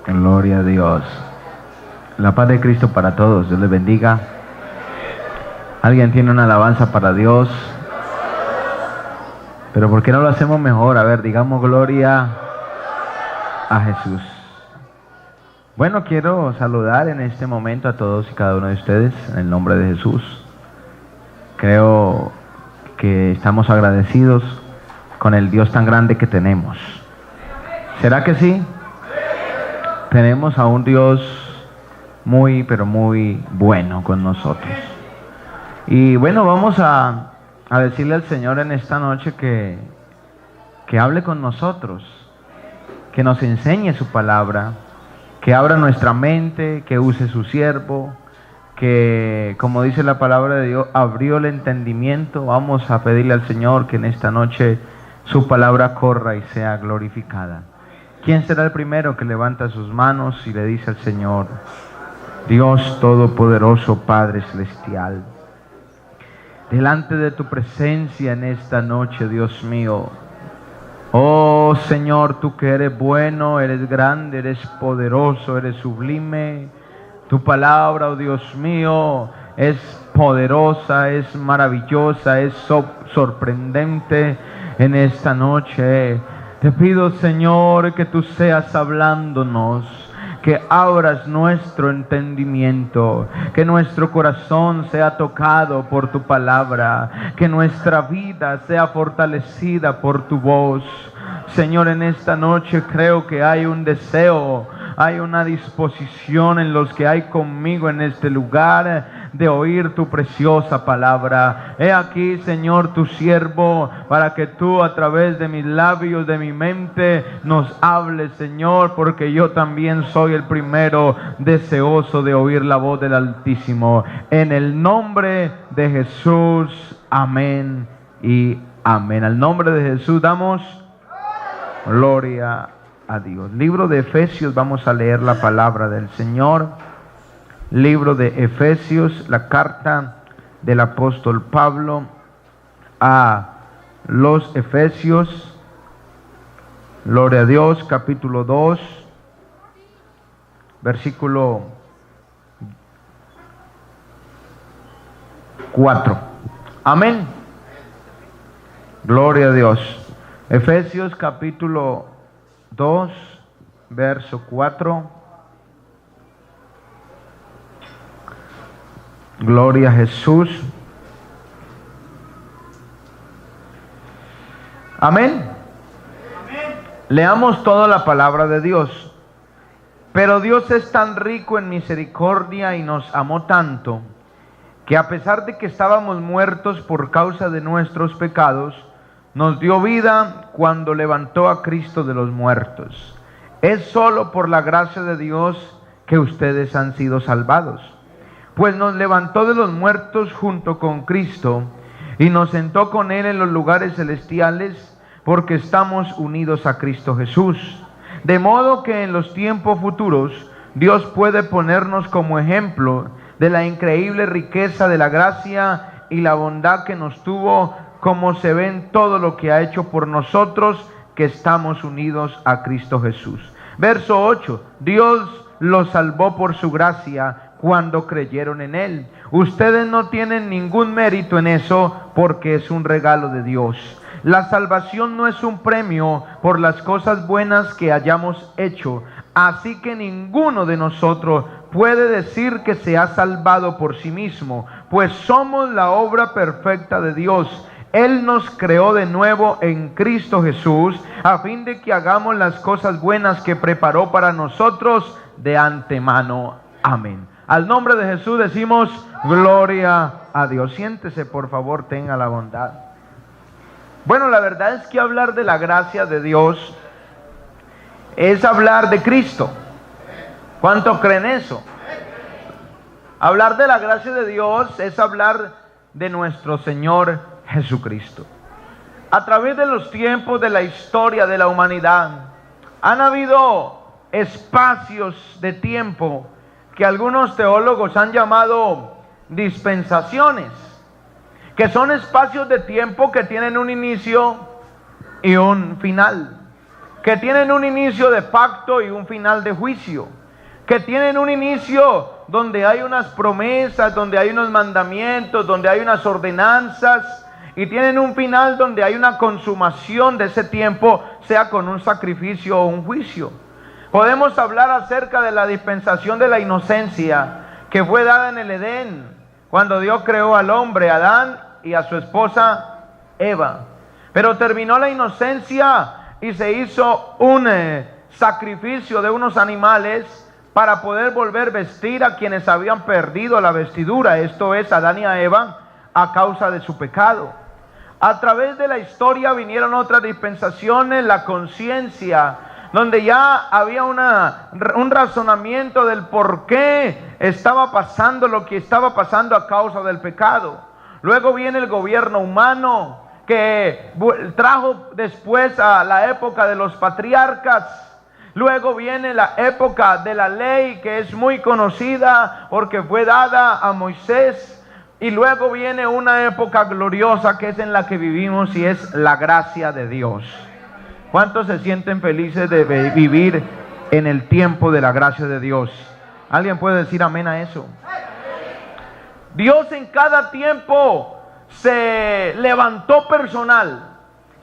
Gloria a Dios. La paz de Cristo para todos. Dios les bendiga. ¿Alguien tiene una alabanza para Dios? Pero ¿por qué no lo hacemos mejor? A ver, digamos gloria a Jesús. Bueno, quiero saludar en este momento a todos y cada uno de ustedes en el nombre de Jesús. Creo que estamos agradecidos con el Dios tan grande que tenemos. ¿Será que sí? Tenemos a un Dios muy, pero muy bueno con nosotros. Y bueno, vamos a decirle al Señor en esta noche que hable con nosotros, que nos enseñe su palabra, que abra nuestra mente, que use su siervo, que, como dice la palabra de Dios, abrió el entendimiento. Vamos a pedirle al Señor que en esta noche su palabra corra y sea glorificada. ¿Quién será el primero que levanta sus manos y le dice al Señor: Dios Todopoderoso, Padre Celestial, delante de tu presencia en esta noche, Dios mío, oh Señor, tú que eres bueno, eres grande, eres poderoso, eres sublime, tu palabra, oh Dios mío, es poderosa, es maravillosa, es sorprendente en esta noche. Te pido, Señor, que tú seas hablándonos, que abras nuestro entendimiento, que nuestro corazón sea tocado por tu palabra, que nuestra vida sea fortalecida por tu voz. Señor, en esta noche creo que hay un deseo, hay una disposición en los que hay conmigo en este lugar de oír tu preciosa palabra. He aquí, Señor, tu siervo, para que tú a través de mis labios, de mi mente, nos hables, Señor, porque yo también soy el primero deseoso de oír la voz del Altísimo. En el nombre de Jesús, amén y amén. Al nombre de Jesús damos gloria a Dios. Libro de Efesios, vamos a leer la palabra del Señor. Libro de Efesios, la carta del apóstol Pablo a los Efesios. Gloria a Dios, capítulo 2, versículo 4. Amén. Gloria a Dios. Efesios capítulo 2, verso 4. Gloria a Jesús. Amén. Leamos toda la palabra de Dios. Pero Dios es tan rico en misericordia y nos amó tanto, que a pesar de que estábamos muertos por causa de nuestros pecados, nos dio vida cuando levantó a Cristo de los muertos. Es solo por la gracia de Dios que ustedes han sido salvados, pues nos levantó de los muertos junto con Cristo y nos sentó con Él en los lugares celestiales, porque estamos unidos a Cristo Jesús. De modo que en los tiempos futuros Dios puede ponernos como ejemplo de la increíble riqueza de la gracia y la bondad que nos tuvo, como se ve en todo lo que ha hecho por nosotros que estamos unidos a Cristo Jesús. Verso 8. Dios los salvó por su gracia cuando creyeron en Él. Ustedes no tienen ningún mérito en eso, porque es un regalo de Dios. La salvación no es un premio por las cosas buenas que hayamos hecho, así que ninguno de nosotros puede decir que se ha salvado por sí mismo, pues somos la obra perfecta de Dios. Él nos creó de nuevo en Cristo Jesús, a fin de que hagamos las cosas buenas que preparó para nosotros de antemano. Amén. Al nombre de Jesús decimos gloria a Dios. Siéntese, por favor, tenga la bondad. Bueno, la verdad es que hablar de la gracia de Dios es hablar de Cristo. ¿Cuántos creen eso? Hablar de la gracia de Dios es hablar de nuestro Señor Jesucristo. A través de los tiempos de la historia de la humanidad, han habido espacios de tiempo que algunos teólogos han llamado dispensaciones, que son espacios de tiempo que tienen un inicio y un final. que tienen un inicio de pacto y un final de juicio, que tienen un inicio donde hay unas promesas, donde hay unos mandamientos, donde hay unas ordenanzas, y tienen un final donde hay una consumación de ese tiempo, sea con un sacrificio o un juicio. Podemos hablar acerca de la dispensación de la inocencia que fue dada en el Edén, cuando Dios creó al hombre, Adán, y a su esposa Eva. Pero terminó la inocencia y se hizo un sacrificio de unos animales para poder volver a vestir a quienes habían perdido la vestidura, esto es, Adán y a Eva, a causa de su pecado. A través de la historia vinieron otras dispensaciones, la conciencia, donde ya había un razonamiento del por qué estaba pasando lo que estaba pasando a causa del pecado. Luego viene el gobierno humano, que trajo después a la época de los patriarcas. Luego viene la época de la ley, que es muy conocida porque fue dada a Moisés. Y luego viene una época gloriosa, que es en la que vivimos, y es la gracia de Dios. ¿Cuántos se sienten felices de vivir en el tiempo de la gracia de Dios? ¿Alguien puede decir amén a eso? Dios en cada tiempo se levantó personal,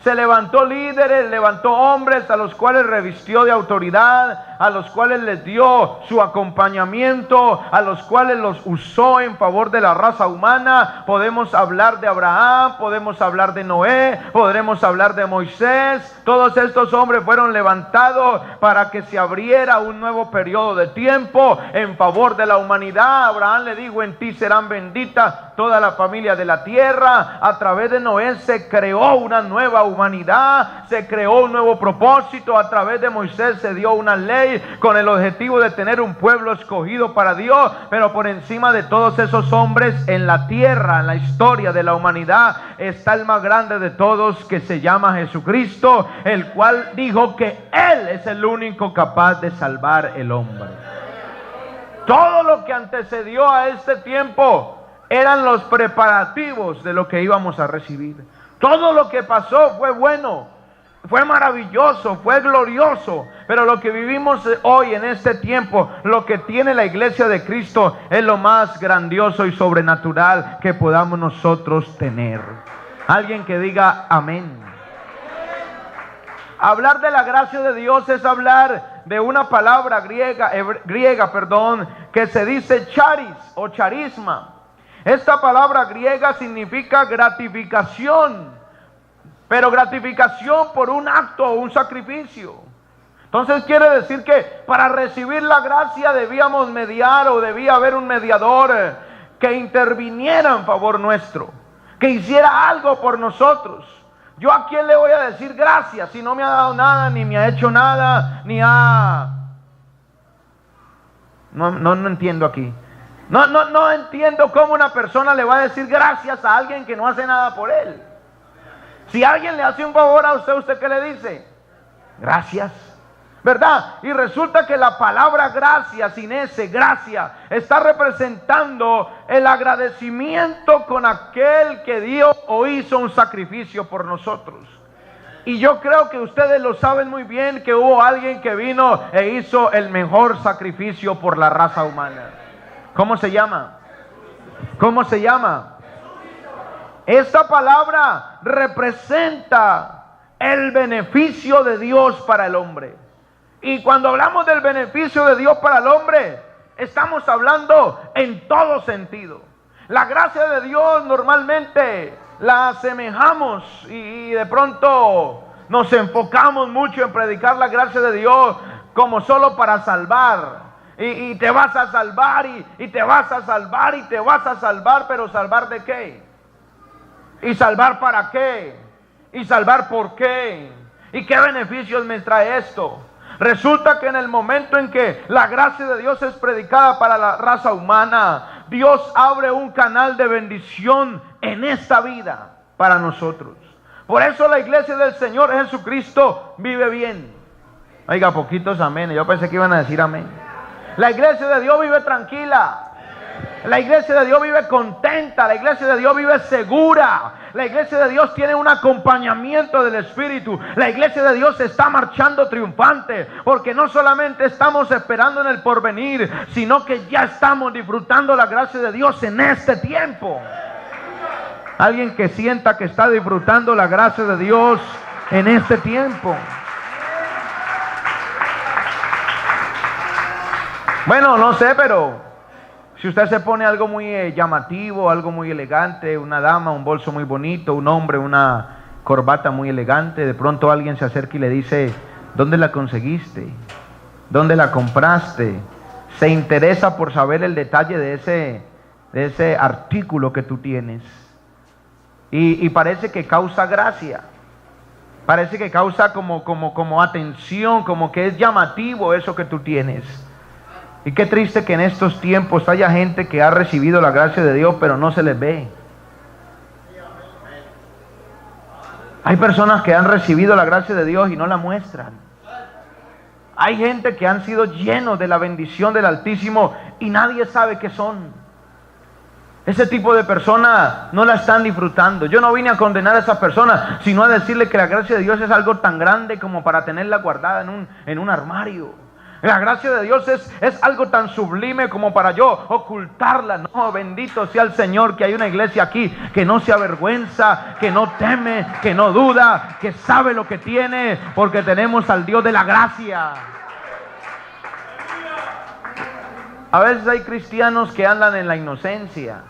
se levantó líderes, levantó hombres a los cuales revistió de autoridad, a los cuales les dio su acompañamiento, a los cuales los usó en favor de la raza humana. Podemos hablar de Abraham, podemos hablar de Noé, podremos hablar de Moisés. Todos estos hombres fueron levantados para que se abriera un nuevo periodo de tiempo en favor de la humanidad. Abraham le dijo: en ti serán benditas toda la familia de la tierra. A través de Noé se creó una nueva humanidad, se creó un nuevo propósito. A través de Moisés se dio una ley con el objetivo de tener un pueblo escogido para Dios. Pero por encima de todos esos hombres en la tierra, en la historia de la humanidad, está el más grande de todos, que se llama Jesucristo, el cual dijo que Él es el único capaz de salvar el hombre. Todo lo que antecedió a este tiempo eran los preparativos de lo que íbamos a recibir. Todo lo que pasó fue bueno, fue maravilloso, fue glorioso. Pero lo que vivimos hoy en este tiempo, lo que tiene la iglesia de Cristo, es lo más grandioso y sobrenatural que podamos nosotros tener. Alguien que diga amén. Hablar de la gracia de Dios es hablar de una palabra griega, que se dice charis o charisma. Esta palabra griega significa gratificación, pero gratificación por un acto o un sacrificio. Entonces quiere decir que para recibir la gracia debíamos mediar, o debía haber un mediador que interviniera en favor nuestro, que hiciera algo por nosotros. ¿Yo a quién le voy a decir gracias si no me ha dado nada, ni me ha hecho nada, ni ha... No entiendo aquí. No entiendo cómo una persona le va a decir gracias a alguien que no hace nada por él. Si alguien le hace un favor a usted, ¿usted qué le dice? Gracias, ¿verdad? Y resulta que la palabra gracia, sin ese gracia, está representando el agradecimiento con aquel que dio o hizo un sacrificio por nosotros. Y yo creo que ustedes lo saben muy bien, que hubo alguien que vino e hizo el mejor sacrificio por la raza humana. ¿Cómo se llama? ¿Cómo se llama? Esta palabra representa el beneficio de Dios para el hombre. Y cuando hablamos del beneficio de Dios para el hombre, estamos hablando en todo sentido. La gracia de Dios normalmente la asemejamos y de pronto nos enfocamos mucho en predicar la gracia de Dios como solo para salvar. Y te vas a salvar, y te vas a salvar, y te vas a salvar, pero ¿salvar de qué? ¿Y salvar para qué? ¿Y salvar por qué? ¿Y qué beneficios me trae esto? Resulta que en el momento en que la gracia de Dios es predicada para la raza humana, Dios abre un canal de bendición en esta vida para nosotros. Por eso la iglesia del Señor Jesucristo vive bien. Oiga, poquitos amén. Yo pensé que iban a decir amén. La iglesia de Dios vive tranquila. La iglesia de Dios vive contenta, la iglesia de Dios vive segura, la iglesia de Dios tiene un acompañamiento del Espíritu, la iglesia de Dios está marchando triunfante, porque no solamente estamos esperando en el porvenir, sino que ya estamos disfrutando la gracia de Dios en este tiempo. Alguien que sienta que está disfrutando la gracia de Dios en este tiempo. Bueno, no sé, pero si usted se pone algo muy llamativo, algo muy elegante, una dama, un bolso muy bonito, un hombre, una corbata muy elegante, de pronto alguien se acerca y le dice, ¿dónde la conseguiste? ¿Dónde la compraste? Se interesa por saber el detalle de ese artículo que tú tienes. Y parece que causa gracia. Parece que causa como atención, como que es llamativo eso que tú tienes. Y qué triste que en estos tiempos haya gente que ha recibido la gracia de Dios, pero no se les ve. Hay personas que han recibido la gracia de Dios y no la muestran. Hay gente que han sido llenos de la bendición del Altísimo y nadie sabe qué son. Ese tipo de personas no la están disfrutando. Yo no vine a condenar a esas personas, sino a decirle que la gracia de Dios es algo tan grande como para tenerla guardada en un armario. La gracia de Dios es algo tan sublime como para yo ocultarla. No, bendito sea el Señor que hay una iglesia aquí que no se avergüenza, que no teme, que no duda, que sabe lo que tiene, porque tenemos al Dios de la gracia. A veces hay cristianos que andan en la inocencia.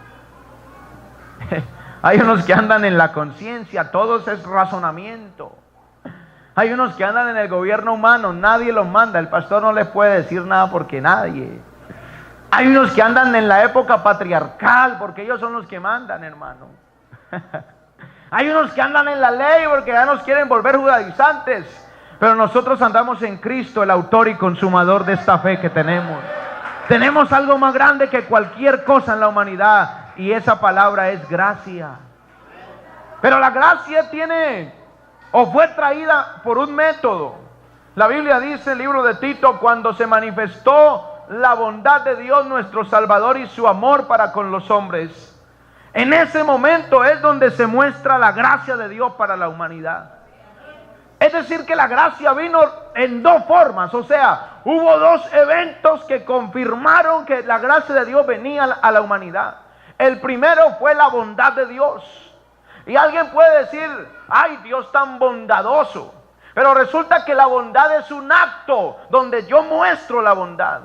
Hay unos que andan en la conciencia, todo es razonamiento. Hay unos que andan en el gobierno humano, nadie los manda, el pastor no les puede decir nada porque nadie. Hay unos que andan en la época patriarcal porque ellos son los que mandan, hermano. Hay unos que andan en la ley porque ya nos quieren volver judaizantes, pero nosotros andamos en Cristo, el autor y consumador de esta fe que tenemos. Tenemos algo más grande que cualquier cosa en la humanidad, y esa palabra es gracia. Pero la gracia fue traída por un método. La Biblia dice en el libro de Tito, cuando se manifestó la bondad de Dios nuestro Salvador y su amor para con los hombres, en ese momento es donde se muestra la gracia de Dios para la humanidad. Es decir, que la gracia vino en dos formas, o sea, hubo dos eventos que confirmaron que la gracia de Dios venía a la humanidad. El primero fue la bondad de Dios. Y alguien puede decir, ay, Dios tan bondadoso. Pero resulta que la bondad es un acto donde yo muestro la bondad.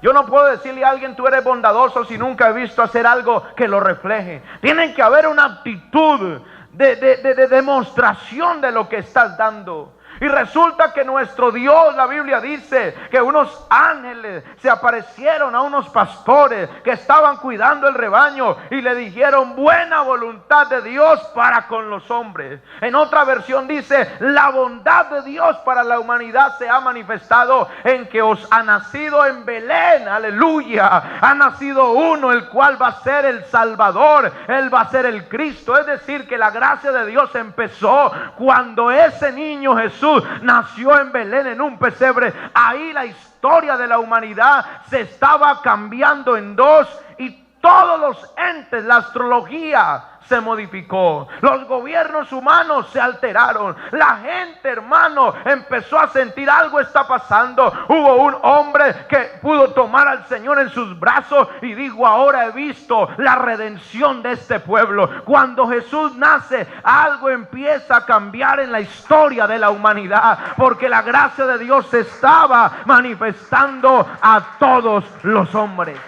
Yo no puedo decirle a alguien, tú eres bondadoso, si nunca he visto hacer algo que lo refleje. Tiene que haber una actitud de demostración de lo que estás dando. Y resulta que nuestro Dios, la Biblia dice que unos ángeles se aparecieron a unos pastores que estaban cuidando el rebaño y le dijeron, buena voluntad de Dios para con los hombres. En otra versión dice, la bondad de Dios para la humanidad se ha manifestado en que os ha nacido en Belén, aleluya, ha nacido uno, el cual va a ser el Salvador, él va a ser el Cristo. Es decir, que la gracia de Dios empezó cuando ese niño Jesús nació en Belén en un pesebre. Ahí la historia de la humanidad se estaba cambiando en dos y todos los entes, la astrología se modificó, los gobiernos humanos se alteraron, la gente, hermano, empezó a sentir algo está pasando. Hubo un hombre que pudo tomar al Señor en sus brazos y dijo, ahora he visto la redención de este pueblo. Cuando Jesús nace, algo empieza a cambiar en la historia de la humanidad, porque la gracia de Dios se estaba manifestando a todos los hombres.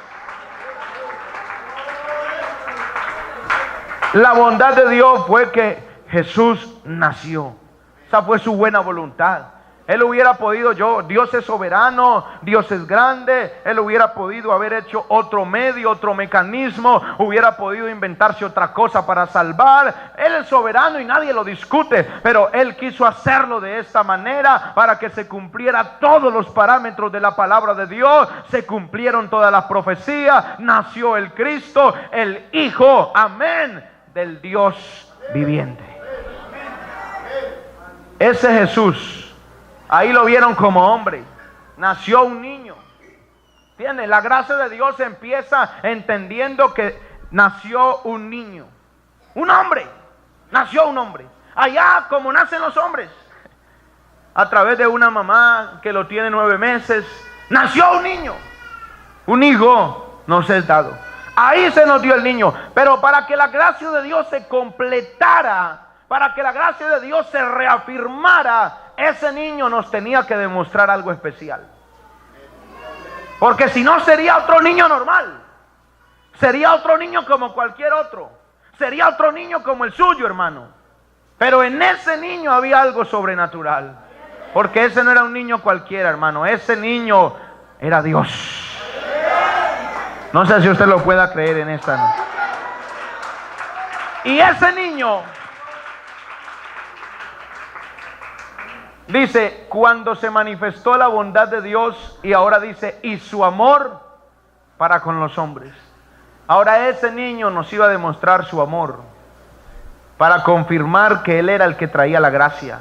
La bondad de Dios fue que Jesús nació. Esa fue su buena voluntad. Él hubiera podido, Dios es soberano, Dios es grande, Él hubiera podido haber hecho otro medio, otro mecanismo, hubiera podido inventarse otra cosa para salvar. Él es soberano y nadie lo discute, pero Él quiso hacerlo de esta manera para que se cumpliera todos los parámetros de la palabra de Dios, se cumplieron todas las profecías, nació el Cristo, el Hijo, amén, del Dios viviente. Ese Jesús, ahí lo vieron como hombre, nació un niño. ¿Entiendes? La gracia de Dios empieza entendiendo que nació un niño, un hombre, nació un hombre. Allá como nacen los hombres, a través de una mamá que lo tiene 9 meses, nació un niño, un hijo nos es dado. Ahí se nos dio el niño, pero para que la gracia de Dios se completara, para que la gracia de Dios se reafirmara, ese niño nos tenía que demostrar algo especial. Porque si no sería otro niño normal, sería otro niño como cualquier otro, sería otro niño como el suyo, hermano. Pero en ese niño había algo sobrenatural, porque ese no era un niño cualquiera, hermano, ese niño era Dios. No sé si usted lo pueda creer en esta noche. Y ese niño, dice, cuando se manifestó la bondad de Dios, y ahora dice, y su amor para con los hombres. Ahora ese niño nos iba a demostrar su amor, para confirmar que Él era el que traía la gracia.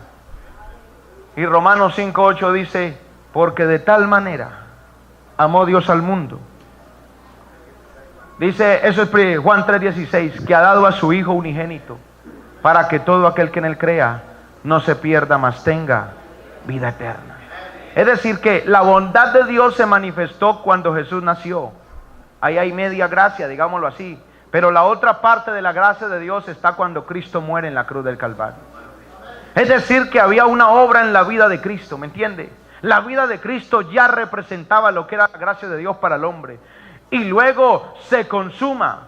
Y Romanos 5:8 dice, porque de tal manera amó Dios al mundo. Dice, eso es Juan 3:16, que ha dado a su Hijo unigénito, para que todo aquel que en Él crea no se pierda, mas tenga vida eterna. Es decir, que la bondad de Dios se manifestó cuando Jesús nació. Ahí hay media gracia, digámoslo así. Pero la otra parte de la gracia de Dios está cuando Cristo muere en la cruz del Calvario. Es decir, que había una obra en la vida de Cristo, ¿me entiende? La vida de Cristo ya representaba lo que era la gracia de Dios para el hombre. Y luego se consuma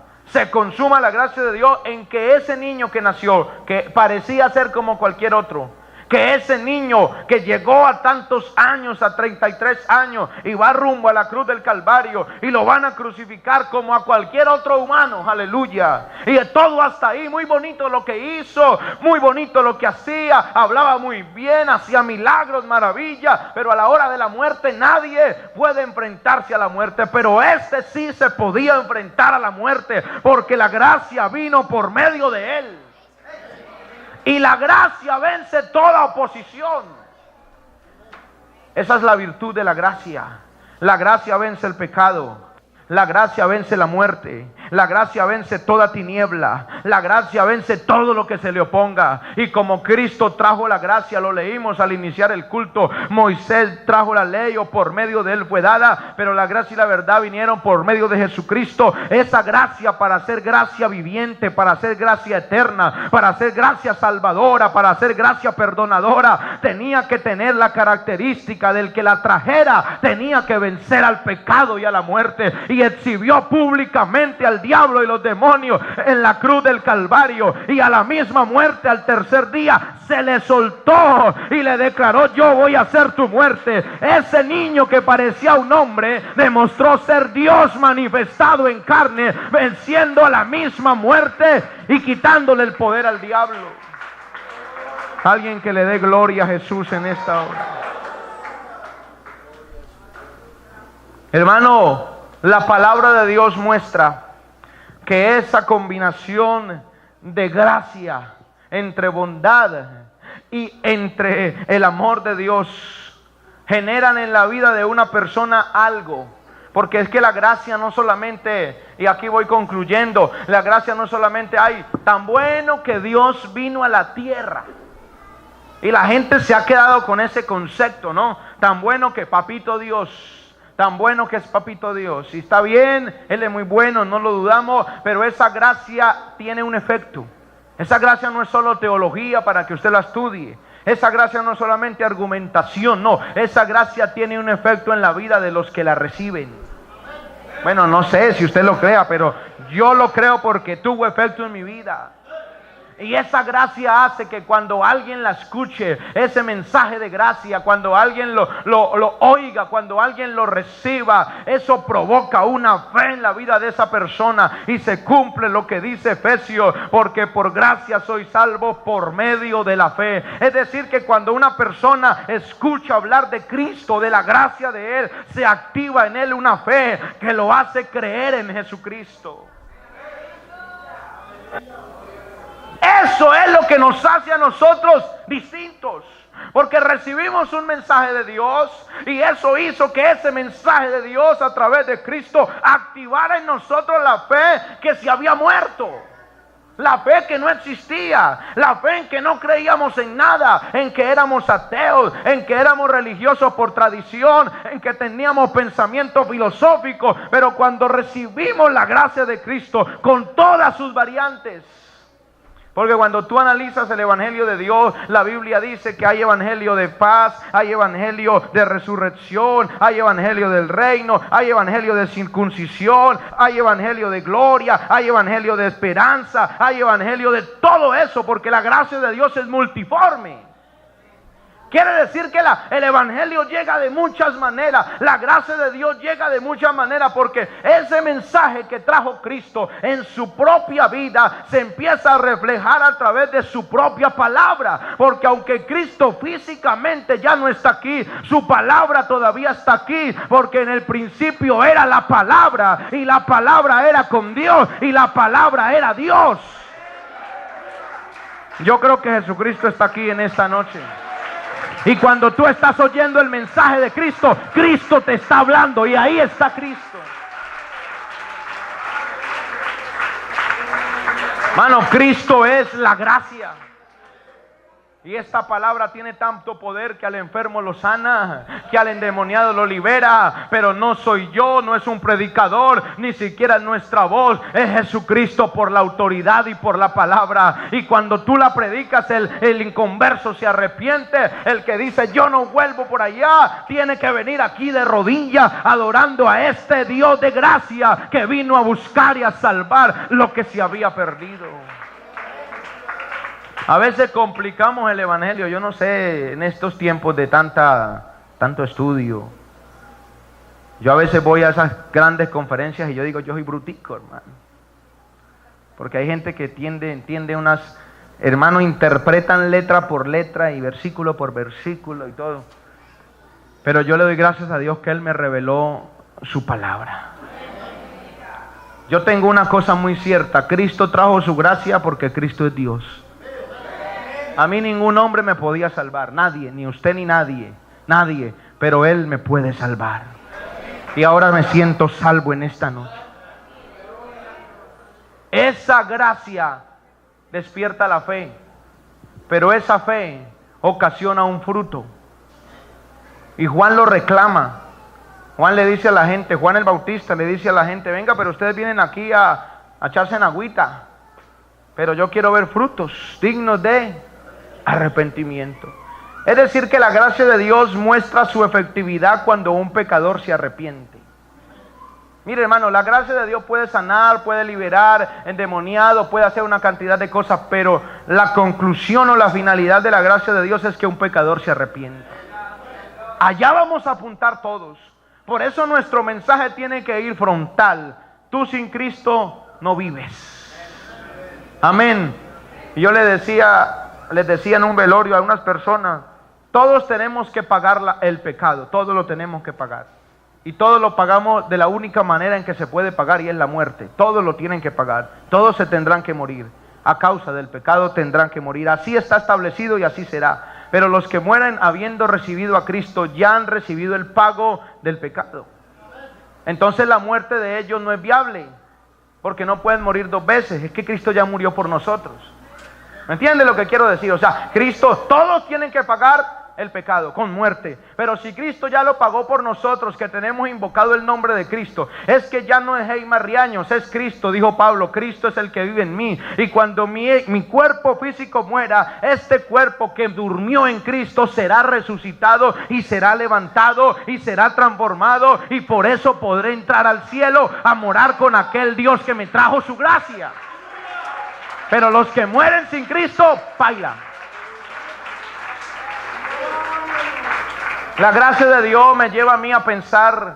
la gracia de Dios en que ese niño que nació, que parecía ser como cualquier otro, que ese niño que llegó a tantos años, a 33 años, y va rumbo a la cruz del Calvario, y lo van a crucificar como a cualquier otro humano, aleluya, y todo hasta ahí, muy bonito lo que hizo, muy bonito lo que hacía, hablaba muy bien, hacía milagros, maravillas, pero a la hora de la muerte nadie puede enfrentarse a la muerte, pero este sí se podía enfrentar a la muerte, porque la gracia vino por medio de él. Y la gracia vence toda oposición. Esa es la virtud de la gracia. La gracia vence el pecado. La gracia vence la muerte. La gracia vence toda tiniebla. La gracia vence todo lo que se le oponga. Y como Cristo trajo la gracia, lo leímos al iniciar el culto. Moisés trajo la ley, o por medio de él fue dada, pero la gracia y la verdad vinieron por medio de Jesucristo. Esa gracia, para ser gracia viviente, para ser gracia eterna, para ser gracia salvadora, para ser gracia perdonadora, tenía que tener la característica del que la trajera, tenía que vencer al pecado y a la muerte. Y exhibió públicamente al diablo y los demonios en la cruz del Calvario, y a la misma muerte al tercer día se le soltó y le declaró: yo voy a hacer tu muerte. Ese niño que parecía un hombre demostró ser Dios manifestado en carne, venciendo a la misma muerte y quitándole el poder al diablo. Alguien que le dé gloria a Jesús en esta hora. Hermano, la palabra de Dios muestra que esa combinación de gracia entre bondad y entre el amor de Dios generan en la vida de una persona algo. Porque es que la gracia no solamente, y aquí voy concluyendo, la gracia no solamente hay tan bueno que Dios vino a la tierra. Y la gente se ha quedado con ese concepto, ¿no? Tan bueno que papito Dios. Tan bueno que es papito Dios. Y está bien, Él es muy bueno, no lo dudamos, pero esa gracia tiene un efecto. Esa gracia no es solo teología para que usted la estudie. Esa gracia no es solamente argumentación, no. Esa gracia tiene un efecto en la vida de los que la reciben. Bueno, no sé si usted lo crea, pero yo lo creo porque tuvo efecto en mi vida. Y esa gracia hace que cuando alguien la escuche, ese mensaje de gracia, cuando alguien lo oiga, cuando alguien lo reciba, eso provoca una fe en la vida de esa persona y se cumple lo que dice Efesios, porque por gracia soy salvo por medio de la fe. Es decir, que cuando una persona escucha hablar de Cristo, de la gracia de Él, se activa en él una fe que lo hace creer en Jesucristo. Eso es lo que nos hace a nosotros distintos. Porque recibimos un mensaje de Dios y eso hizo que ese mensaje de Dios a través de Cristo activara en nosotros la fe que se había muerto. La fe que no existía, la fe en que no creíamos en nada, en que éramos ateos, en que éramos religiosos por tradición, en que teníamos pensamientos filosóficos. Pero cuando recibimos la gracia de Cristo con todas sus variantes, porque cuando tú analizas el evangelio de Dios, la Biblia dice que hay evangelio de paz, hay evangelio de resurrección, hay evangelio del reino, hay evangelio de circuncisión, hay evangelio de gloria, hay evangelio de esperanza, hay evangelio de todo eso, porque la gracia de Dios es multiforme. Quiere decir que el evangelio llega de muchas maneras, la gracia de Dios llega de muchas maneras, porque ese mensaje que trajo Cristo en su propia vida se empieza a reflejar a través de su propia palabra. Porque aunque Cristo físicamente ya no está aquí, su palabra todavía está aquí, porque en el principio era la palabra y la palabra era con Dios y la palabra era Dios. Yo creo que Jesucristo está aquí en esta noche. Y cuando tú estás oyendo el mensaje de Cristo, Cristo te está hablando y ahí está Cristo. Hermano, Cristo es la gracia. Y esta palabra tiene tanto poder que al enfermo lo sana, que al endemoniado lo libera. Pero no soy yo, no es un predicador, ni siquiera es nuestra voz. Es Jesucristo por la autoridad y por la palabra. Y cuando tú la predicas, el inconverso se arrepiente. El que dice yo no vuelvo por allá, tiene que venir aquí de rodillas adorando a este Dios de gracia que vino a buscar y a salvar lo que se había perdido. A veces complicamos el evangelio. Yo no sé, en estos tiempos de tanto estudio, yo a veces voy a esas grandes conferencias y yo digo, yo soy brutico, hermano. Porque hay gente que entiende unas, hermanos, interpretan letra por letra y versículo por versículo y todo. Pero yo le doy gracias a Dios que Él me reveló su palabra. Yo tengo una cosa muy cierta: Cristo trajo su gracia porque Cristo es Dios. A mí ningún hombre me podía salvar, nadie, ni usted ni nadie, pero Él me puede salvar. Y ahora me siento salvo en esta noche. Esa gracia despierta la fe, pero esa fe ocasiona un fruto. Y Juan lo reclama. Juan le dice a la gente, Juan el Bautista le dice a la gente, venga, pero ustedes vienen aquí a echarse en agüita, pero yo quiero ver frutos dignos de arrepentimiento. Es decir, que la gracia de Dios muestra su efectividad cuando un pecador se arrepiente. Mire, hermano, la gracia de Dios puede sanar, puede liberar, endemoniado, puede hacer una cantidad de cosas, pero la conclusión o la finalidad de la gracia de Dios es que un pecador se arrepienta. Allá vamos a apuntar todos. Por eso nuestro mensaje tiene que ir frontal. Tú sin Cristo no vives. Amén. Y yo les decía en un velorio a unas personas, todos tenemos que pagar el pecado, todos lo tenemos que pagar. Y todos lo pagamos de la única manera en que se puede pagar, y es la muerte. Todos lo tienen que pagar, todos se tendrán que morir. A causa del pecado tendrán que morir. Así está establecido y así será. Pero los que mueren habiendo recibido a Cristo ya han recibido el pago del pecado. Entonces la muerte de ellos no es viable, porque no pueden morir dos veces. Es que Cristo ya murió por nosotros. ¿Me entiende lo que quiero decir? O sea, Cristo, todos tienen que pagar el pecado con muerte. Pero si Cristo ya lo pagó por nosotros, que tenemos invocado el nombre de Cristo, es que ya no es Heymar Riaños, es Cristo. Dijo Pablo, Cristo es el que vive en mí. Y cuando mi cuerpo físico muera, este cuerpo que durmió en Cristo será resucitado y será levantado y será transformado. Y por eso podré entrar al cielo a morar con aquel Dios que me trajo su gracia. Pero los que mueren sin Cristo, bailan. La gracia de Dios me lleva a mí a pensar,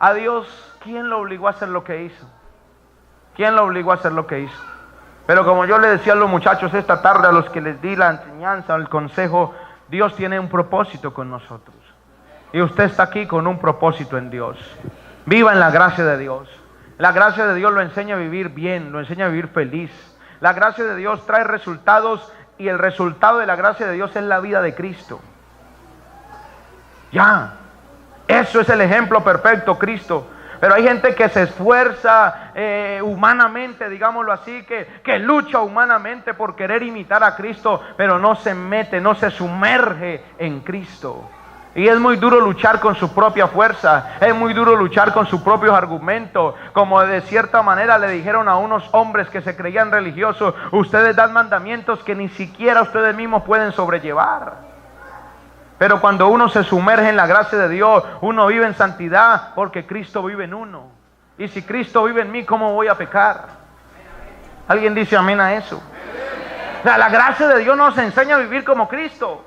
a Dios, ¿quién lo obligó a hacer lo que hizo? ¿Quién lo obligó a hacer lo que hizo? Pero como yo le decía a los muchachos esta tarde, a los que les di la enseñanza, el consejo, Dios tiene un propósito con nosotros. Y usted está aquí con un propósito en Dios. Viva en la gracia de Dios. La gracia de Dios lo enseña a vivir bien, lo enseña a vivir feliz. La gracia de Dios trae resultados, y el resultado de la gracia de Dios es la vida de Cristo. Ya, eso es el ejemplo perfecto, Cristo. Pero hay gente que se esfuerza humanamente, digámoslo así, que lucha humanamente por querer imitar a Cristo, pero no se mete, no se sumerge en Cristo. Y es muy duro luchar con su propia fuerza, es muy duro luchar con sus propios argumentos. Como de cierta manera le dijeron a unos hombres que se creían religiosos: ustedes dan mandamientos que ni siquiera ustedes mismos pueden sobrellevar. Pero cuando uno se sumerge en la gracia de Dios, uno vive en santidad porque Cristo vive en uno. Y si Cristo vive en mí, ¿cómo voy a pecar? ¿Alguien dice amén a eso? O sea, la gracia de Dios nos enseña a vivir como Cristo.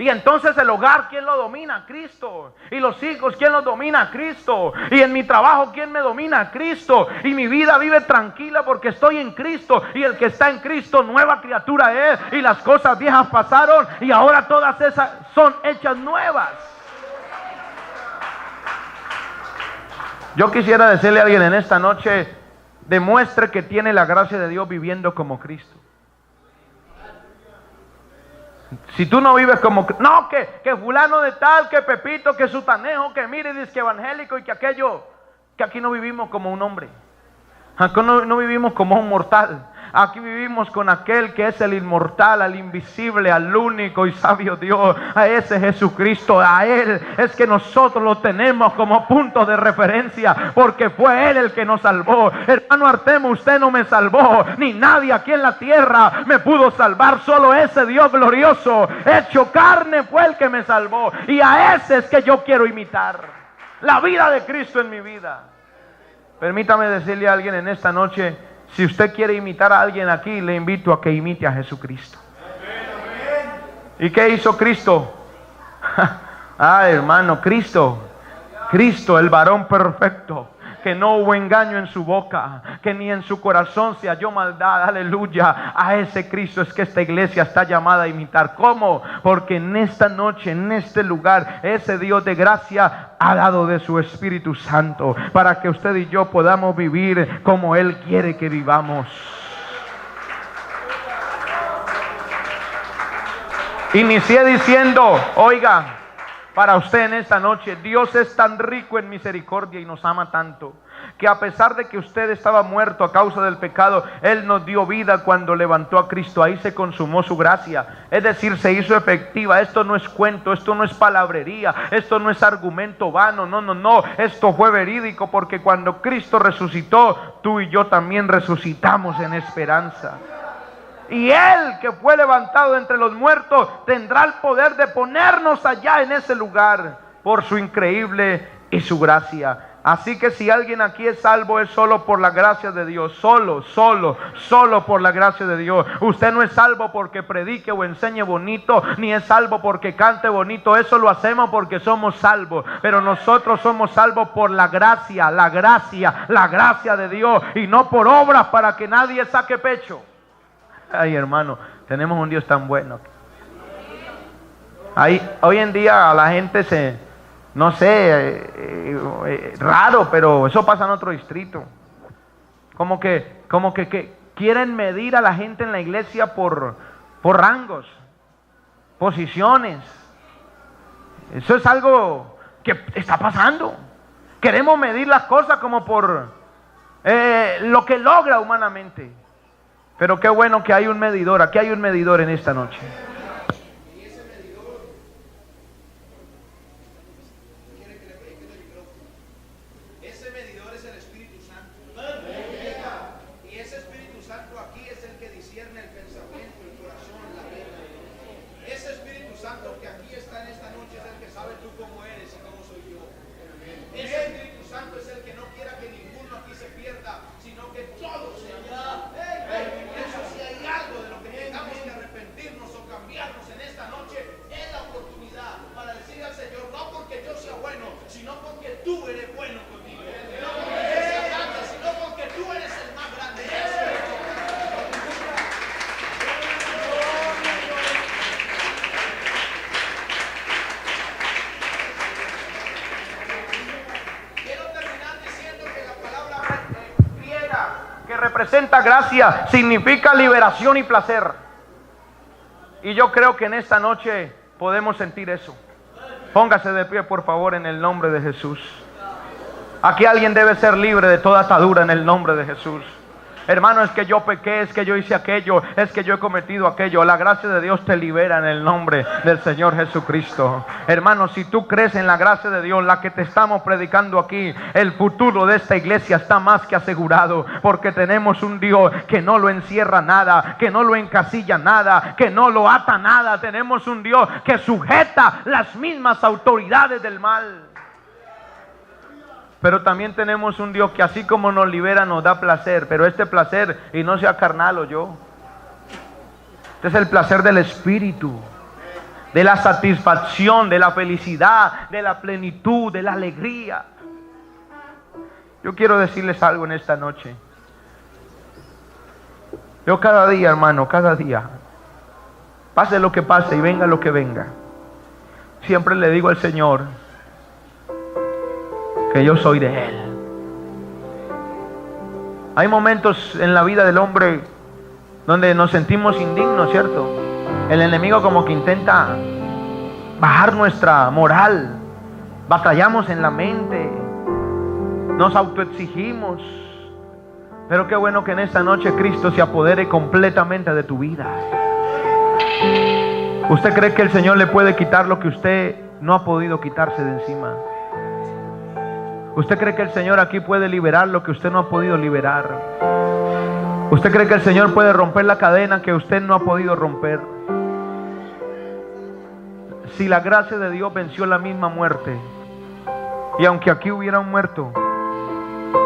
Y entonces el hogar, ¿quién lo domina? Cristo. Y los hijos, ¿quién los domina? Cristo. Y en mi trabajo, ¿quién me domina? Cristo. Y mi vida vive tranquila porque estoy en Cristo. Y el que está en Cristo, nueva criatura es. Y las cosas viejas pasaron y ahora todas esas son hechas nuevas. Yo quisiera decirle a alguien en esta noche: demuestre que tiene la gracia de Dios viviendo como Cristo. Si tú no vives como... No, que fulano de tal, que Pepito, que sutanejo, que mire, dice que evangélico y que aquello. Que aquí no vivimos como un hombre. Aquí no vivimos como un mortal. Aquí vivimos con aquel que es el inmortal, al invisible, al único y sabio Dios, a ese Jesucristo. A Él es que nosotros lo tenemos como punto de referencia, porque fue Él el que nos salvó. Hermano Artemo, usted no me salvó, ni nadie aquí en la tierra me pudo salvar. Solo ese Dios glorioso, hecho carne, fue el que me salvó. Y a ese es que yo quiero imitar. La vida de Cristo en mi vida. Permítame decirle a alguien en esta noche: si usted quiere imitar a alguien aquí, le invito a que imite a Jesucristo. ¿Y qué hizo Cristo? Hermano, Cristo, el varón perfecto, que no hubo engaño en su boca, que ni en su corazón se halló maldad. Aleluya. A ese Cristo es que esta iglesia está llamada a imitar. ¿Cómo? Porque en esta noche, en este lugar, ese Dios de gracia ha dado de su Espíritu Santo para que usted y yo podamos vivir como Él quiere que vivamos. Inicié diciendo, oiga, para usted en esta noche: Dios es tan rico en misericordia y nos ama tanto, que a pesar de que usted estaba muerto a causa del pecado, Él nos dio vida cuando levantó a Cristo. Ahí se consumó su gracia, es decir, se hizo efectiva. Esto no es cuento, esto no es palabrería, esto no es argumento vano, no, esto fue verídico, porque cuando Cristo resucitó, tú y yo también resucitamos en esperanza. Y Él, que fue levantado de entre los muertos, tendrá el poder de ponernos allá en ese lugar por su increíble y su gracia. Así que si alguien aquí es salvo, es solo por la gracia de Dios. Solo por la gracia de Dios. Usted no es salvo porque predique o enseñe bonito, ni es salvo porque cante bonito. Eso lo hacemos porque somos salvos. Pero nosotros somos salvos por la gracia de Dios, y no por obras para que nadie saque pecho. Ay, hermano, tenemos un Dios tan bueno. Hoy en día a la gente no sé, raro, pero eso pasa en otro distrito. Como que quieren medir a la gente en la iglesia por rangos, posiciones. Eso es algo que está pasando. Queremos medir las cosas como por lo que logra humanamente. Pero qué bueno que hay un medidor. Aquí hay un medidor en esta noche. Ese medidor es el Espíritu Santo. Y ese Espíritu Santo aquí es el que discierne el pensamiento, el corazón, la mente. Ese Espíritu Santo que aquí está en esta noche es el que sabe tú cómo eres y cómo soy yo. Ese Espíritu Santo es el que no quiera que ninguno aquí se pierda, sino que todos se amen. Eso, si hay algo de lo que tengamos que arrepentirnos o cambiarnos en esta noche, es la oportunidad para decirle al Señor: no porque yo sea bueno, sino porque tú eres bueno conmigo. No porque yo sea grande, sino porque tú eres el más grande. Eso es todo. Quiero terminar diciendo que la palabra griega, Que representa gracia, significa liberación y placer. Y yo creo que en esta noche podemos sentir eso. Póngase de pie, por favor, en el nombre de Jesús. Aquí alguien debe ser libre de toda atadura en el nombre de Jesús. Hermano, es que yo pequé, es que yo hice aquello, es que yo he cometido aquello. La gracia de Dios te libera en el nombre del Señor Jesucristo. Hermano, si tú crees en la gracia de Dios, la que te estamos predicando aquí, el futuro de esta iglesia está más que asegurado, porque tenemos un Dios que no lo encierra nada, que no lo encasilla nada, que no lo ata nada. Tenemos un Dios que sujeta las mismas autoridades del mal. Pero también tenemos un Dios que así como nos libera, nos da placer. Pero este placer, y no sea carnal o yo, este es el placer del Espíritu, de la satisfacción, de la felicidad, de la plenitud, de la alegría. Yo quiero decirles algo en esta noche. Yo cada día, hermano, cada día, pase lo que pase y venga lo que venga, siempre le digo al Señor que yo soy de Él. Hay momentos en la vida del hombre donde nos sentimos indignos, ¿cierto? El enemigo como que intenta bajar nuestra moral. Batallamos en la mente, nos autoexigimos. Pero qué bueno que en esta noche Cristo se apodere completamente de tu vida. ¿Usted cree que el Señor le puede quitar lo que usted no ha podido quitarse de encima? ¿Usted cree que el Señor aquí puede liberar lo que usted no ha podido liberar? ¿Usted cree que el Señor puede romper la cadena que usted no ha podido romper? Si la gracia de Dios venció la misma muerte, y aunque aquí hubiera un muerto,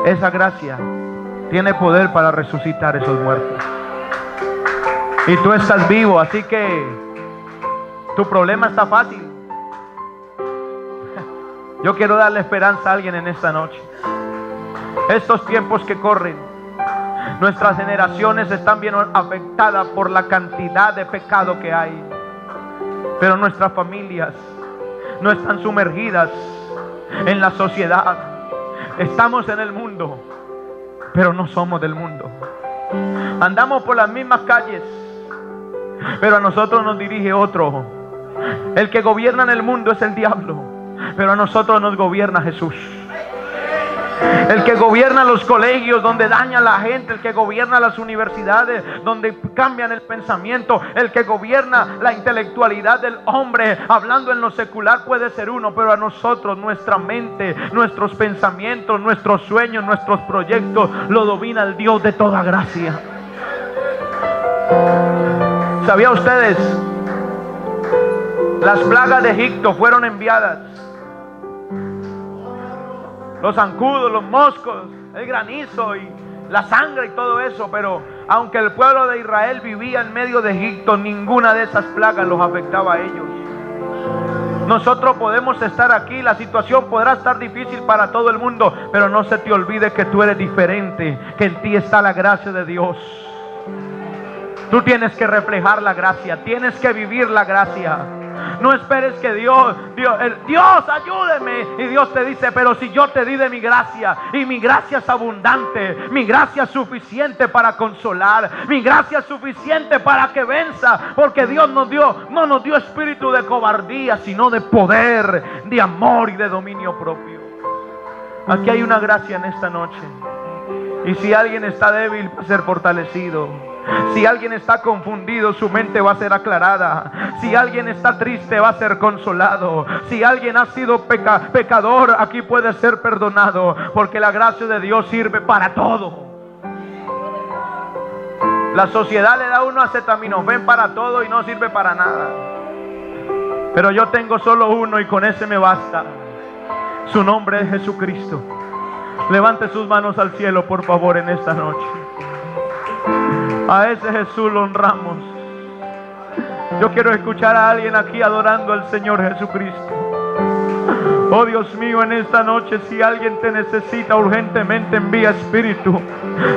esa gracia tiene poder para resucitar esos muertos. Y tú estás vivo, así que tu problema está fácil. Yo quiero darle esperanza a alguien en esta noche. Estos tiempos que corren, nuestras generaciones están bien afectadas por la cantidad de pecado que hay. Pero nuestras familias no están sumergidas en la sociedad. Estamos en el mundo, pero no somos del mundo. Andamos por las mismas calles, pero a nosotros nos dirige otro. El que gobierna en el mundo es el diablo, pero a nosotros nos gobierna Jesús. El que gobierna los colegios donde daña a la gente, el que gobierna las universidades donde cambian el pensamiento, el que gobierna la intelectualidad del hombre, hablando en lo secular, puede ser uno, pero a nosotros, nuestra mente, nuestros pensamientos, nuestros sueños, nuestros proyectos, lo domina el Dios de toda gracia. ¿Sabían ustedes? Las plagas de Egipto fueron enviadas. Los zancudos, los moscos, el granizo y la sangre y todo eso. Pero aunque el pueblo de Israel vivía en medio de Egipto, ninguna de esas plagas los afectaba a ellos. Nosotros podemos estar aquí, la situación podrá estar difícil para todo el mundo, pero no se te olvide que tú eres diferente, que en ti está la gracia de Dios. Tú tienes que reflejar la gracia, tienes que vivir la gracia. No esperes que Dios, ayúdeme. Y Dios te dice, pero si yo te di de mi gracia, y mi gracia es abundante, mi gracia es suficiente para consolar, mi gracia es suficiente para que venza, porque Dios no nos dio espíritu de cobardía, sino de poder, de amor y de dominio propio. Aquí hay una gracia en esta noche. Y si alguien está débil, va a ser fortalecido. Si alguien está confundido, su mente va a ser aclarada. Si alguien está triste, va a ser consolado. Si alguien ha sido pecador, aquí puede ser perdonado, porque la gracia de Dios sirve para todo. La sociedad le da a uno acetaminofén para todo y no sirve para nada. Pero yo tengo solo uno y con ese me basta. Su nombre es Jesucristo. Levante sus manos al cielo, por favor, en esta noche. A ese Jesús lo honramos. Yo quiero escuchar a alguien aquí adorando al Señor Jesucristo. Oh Dios mío, en esta noche, si alguien te necesita urgentemente, envía espíritu,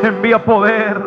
envía poder,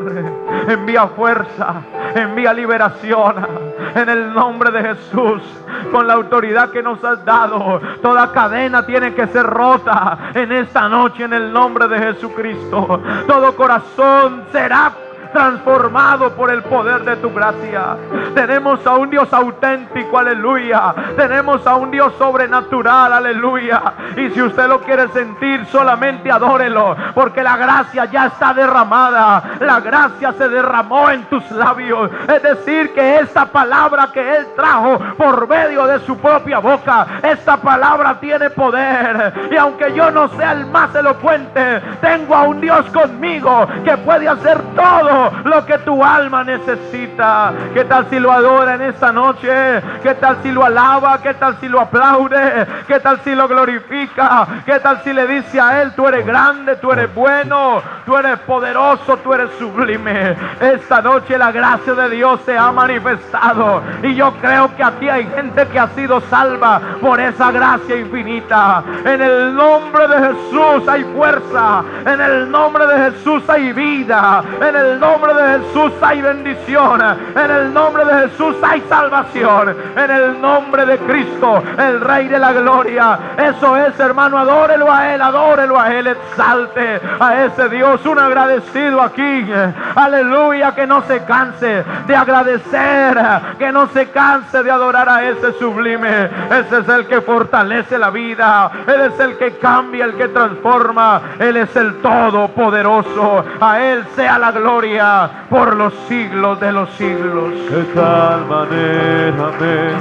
envía fuerza, envía liberación. En el nombre de Jesús, con la autoridad que nos has dado, toda cadena tiene que ser rota en esta noche, en el nombre de Jesucristo. Todo corazón será transformado por el poder de tu gracia. Tenemos a un Dios auténtico, aleluya. Tenemos a un Dios sobrenatural, aleluya. Y si usted lo quiere sentir, solamente adórelo, porque la gracia ya está derramada. La gracia se derramó en tus labios. Es decir, que esta palabra que Él trajo por medio de su propia boca, esta palabra tiene poder. Y aunque yo no sea el más elocuente, tengo a un Dios conmigo que puede hacer todo lo que tu alma necesita. ¿Qué tal si lo adora en esta noche? ¿Qué tal si lo alaba? ¿Qué tal si lo aplaude? ¿Qué tal si lo glorifica? ¿Qué tal si le dice a Él: tú eres grande, tú eres bueno, tú eres poderoso, tú eres sublime? Esta noche la gracia de Dios se ha manifestado, y yo creo que aquí hay gente que ha sido salva por esa gracia infinita. En el nombre de Jesús hay fuerza, en el nombre de Jesús hay vida, en el nombre de Jesús hay bendición, en el nombre de Jesús hay salvación, en el nombre de Cristo, el Rey de la gloria. Eso es, hermano, adórelo a Él, exalte a ese Dios. Un agradecido aquí, aleluya, que no se canse de agradecer, que no se canse de adorar a ese sublime. Ese es el que fortalece la vida, Él es el que cambia, el que transforma, Él es el todopoderoso. A Él sea la gloria por los siglos de los siglos. De tal manera me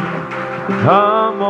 amó.